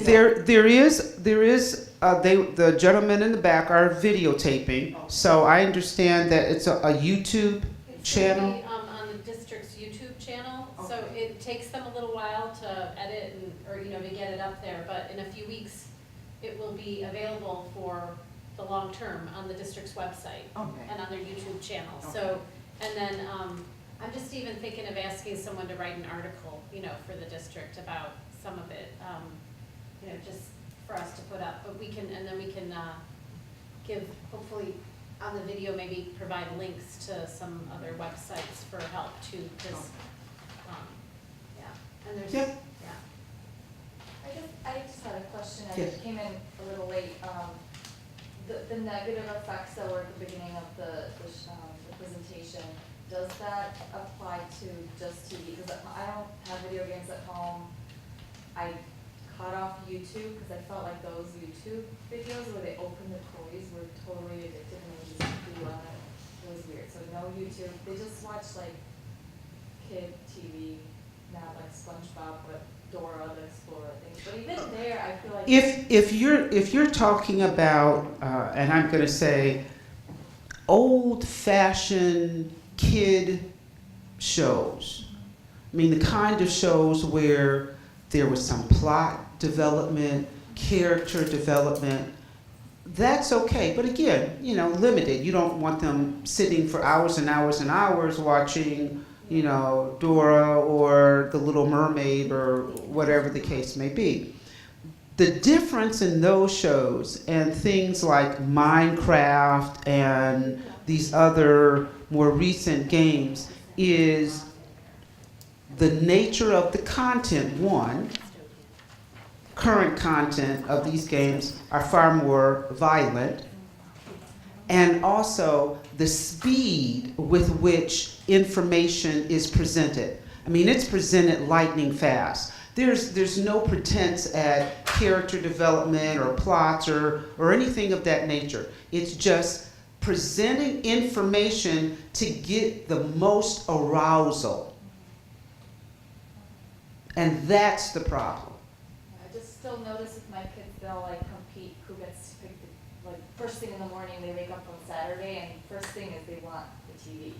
There is, the gentlemen in the back are videotaping, so I understand that it's a YouTube It's gonna channel. be, on the district's YouTube channel, so it takes them a little while to edit or to get it up there, but in a few weeks, it will be available for the long term on the district's website Okay. and on their YouTube channel. Okay. So, and then, I'm just even thinking of asking someone to write an article, for the district about some of it, just for us to put up, but we can give hopefully on the video, maybe provide links to some other websites for help too, because, yeah, and there's, Yeah. yeah. I just had a question, I Yes. came in a little late. The negative effects that were at the beginning of the presentation, does that apply to just TV? Because I don't have video games at home. I cut off YouTube because I felt like those YouTube videos where they open the toys were totally addictive and they just do on it. It was weird. So no YouTube. They just watch like kid TV, not like SpongeBob, but Dora the Explorer things. But even there, I feel like If you're talking about, and I'm going to say, old-fashioned kid shows, I mean the kind of shows where there was some plot development, character development, that's okay. But again, you know, limited. You don't want them sitting for hours and hours and hours watching, you know, Dora or The Little Mermaid or whatever the case may be. The difference in those shows and things like Minecraft and these other more recent games is the nature of the content. One, current content of these games are far more violent, and also the speed with which information is presented. I mean, it's presented lightning fast. There's no pretense at character development or plots or anything of that nature. It's just presenting information to get the most arousal. And that's the problem. I just still notice with my kids, they'll like compete who gets to pick the, like first thing in the morning they wake up on Saturday and first thing is they want the TV.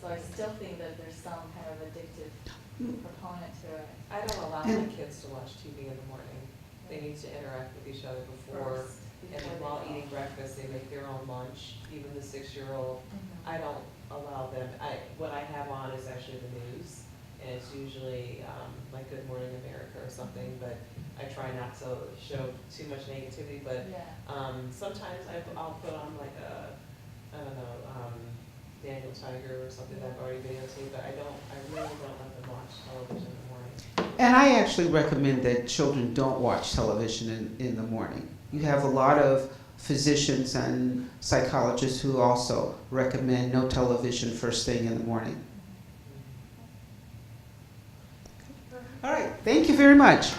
So I still think that there's some kind of addictive proponent to it. I don't allow my kids to watch TV in the morning. They need to interact with each other before, and then while eating breakfast, they make their own lunch. Even the 6-year-old, I don't allow them. What I have on is actually the news, and it's usually like Good Morning America or something. But I try not to show too much negativity. But sometimes I'll put on like I don't know, Daniel Tiger or something that I've already videotaped. But I really don't let them watch television in the morning. And I actually recommend that children don't watch television in the morning. You have a lot of physicians and psychologists who also recommend no television first thing in the morning. All right, thank you very much.